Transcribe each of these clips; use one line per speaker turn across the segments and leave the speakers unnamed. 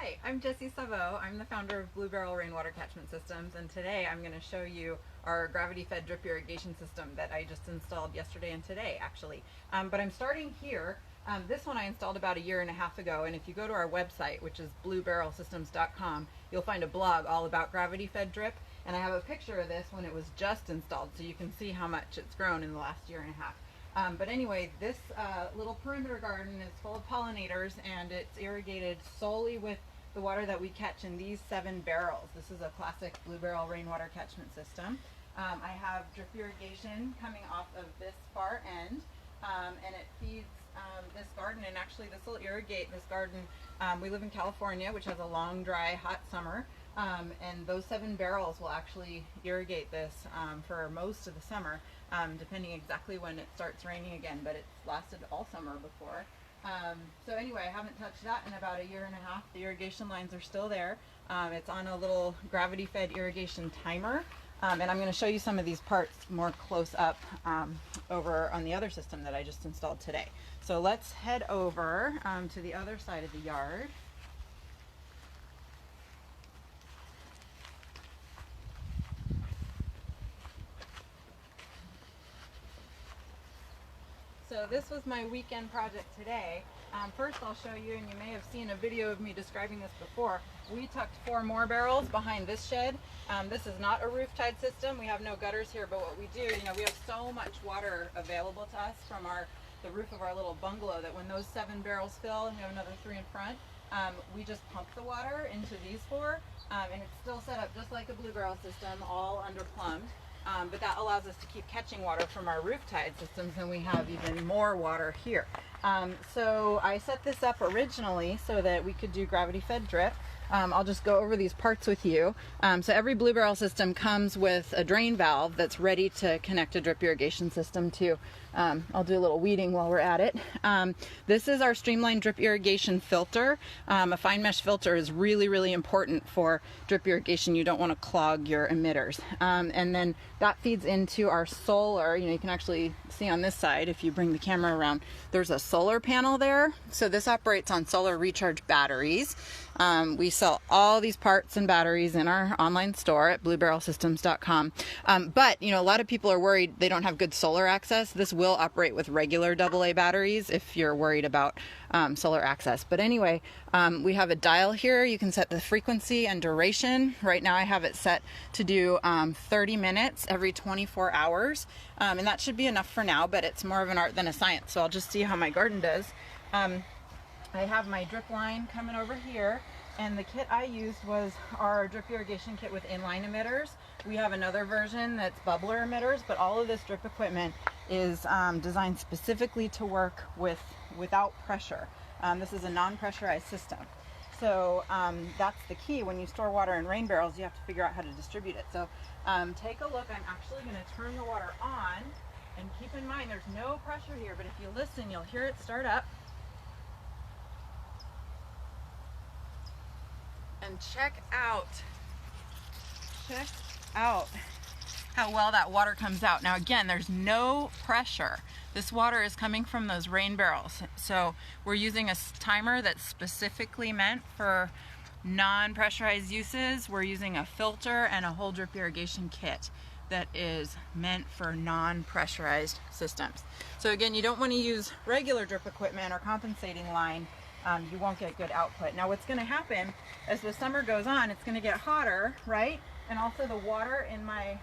Hi, I'm Jessie Savou. I'm the founder of BlueBarrel Rainwater Catchment Systems, and today I'm going to show you our gravity-fed drip irrigation system that I just installed yesterday and today, actually. But I'm starting here. This one I installed about a year and a half ago, and if you go to our website, which is bluebarrelsystems.com, you'll find a blog all about gravity-fed drip, and I have a picture of this when it was just installed, so you can see how much it's grown in the last year and a half. But anyway, this little perimeter garden is full of pollinators, and it's irrigated solely with the water that we catch in these 7 barrels. This is a classic BlueBarrel rainwater catchment system. I have drip irrigation coming off of this far end, and it feeds this garden, and actually this will irrigate this garden. We live in California, which has a long, dry, hot summer, and those 7 barrels will actually irrigate this for most of the summer, depending exactly when it starts raining again, but it's lasted all summer before. So anyway, I haven't touched that in about a year and a half. The irrigation lines are still there. It's on a little gravity-fed irrigation timer, and I'm going to show you some of these parts more close up over on the other system that I just installed today. So let's head over to the other side of the yard. So this was my weekend project today. First I'll show you, and you may have seen a video of me describing this before, we tucked 4 more barrels behind this shed. This is not a roof-tied system. We have no gutters here, but what we do, we have so much water available to us from the roof of our little bungalow that when those 7 barrels fill, and we have another 3 in front, we just pump the water into these 4, and it's still set up just like a BlueBarrel system, all under-plumbed. But that allows us to keep catching water from our roof-tied systems, and we have even more water here. So I set this up originally so that we could do gravity-fed drip. I'll just go over these parts with you. So every BlueBarrel system comes with a drain valve that's ready to connect a drip irrigation system to. I'll do a little weeding while we're at it. This is our streamlined drip irrigation filter. A fine mesh filter is really, really important for drip irrigation. You don't want to clog your emitters. And then that feeds into our solar. You can actually see on this side, if you bring the camera around, there's a solar panel there. So this operates on solar recharge batteries. We sell all these parts and batteries in our online store at bluebarrelsystems.com. But a lot of people are worried they don't have good solar access. This will operate with regular AA batteries if you're worried about solar access. But anyway, we have a dial here. You can set the frequency and duration. Right now I have it set to do 30 minutes every 24 hours. And that should be enough for now, but it's more of an art than a science. So I'll just see how my garden does. I have my drip line coming over here, and the kit I used was our drip irrigation kit with Inline emitters. We have another version that's bubbler emitters, but all of this drip equipment is designed specifically to work without pressure. This is a non-pressurized system. So that's the key. When you store water in rain barrels, you have to figure out how to distribute it. So take a look. I'm actually going to turn the water on, and keep in mind there's no pressure here, but if you listen, you'll hear it start up. And check out how well that water comes out. Now again, there's no pressure. This water is coming from those rain barrels. So we're using a timer that's specifically meant for non-pressurized uses. We're using a filter and a whole drip irrigation kit that is meant for non-pressurized systems. So again, you don't want to use regular drip equipment or compensating line. You won't get good output. Now what's going to happen as the summer goes on, it's going to get hotter, right? And also the water in my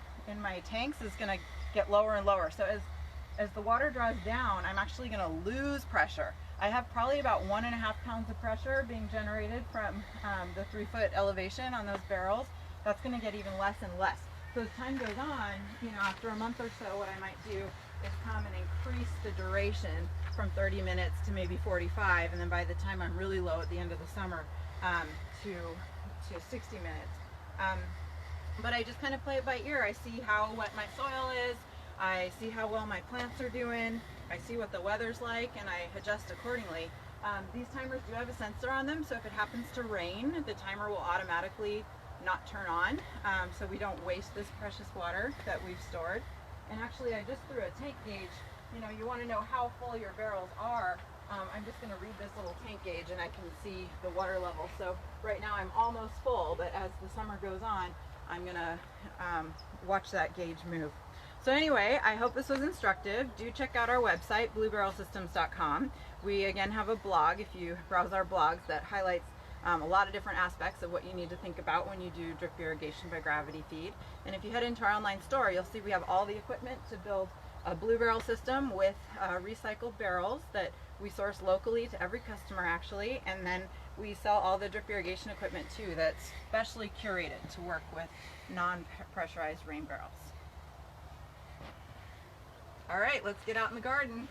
tanks is going to get lower and lower. So as the water draws down, I'm actually going to lose pressure. I have probably about 1.5 pounds of pressure being generated from the 3-foot elevation on those barrels. That's going to get even less and less. So as time goes on, after a month or so, what I might do is come and increase the duration from 30 minutes to maybe 45, and then by the time I'm really low at the end of the summer, to 60 minutes. But I just kind of play it by ear. I see how wet my soil is, I see how well my plants are doing, I see what the weather's like, and I adjust accordingly. These timers do have a sensor on them, so if it happens to rain, the timer will automatically not turn on, so we don't waste this precious water that we've stored. And actually I just threw a tank gauge. You want to know how full your barrels are I'm just going to read this little tank gauge and I can see the water level. So right now I'm almost full, but as the summer goes on, I'm going to watch that gauge move. So anyway, I hope this was instructive. Do check out our website, BlueBarrelSystems.com. We again have a blog, if you browse our blogs, that highlights a lot of different aspects of what you need to think about when you do drip irrigation by gravity feed. And if you head into our online store, you'll see we have all the equipment to build a BlueBarrel system with recycled barrels that we source locally to every customer actually, and then we sell all the drip irrigation equipment too that's specially curated to work with non-pressurized rain barrels. All right, let's get out in the garden.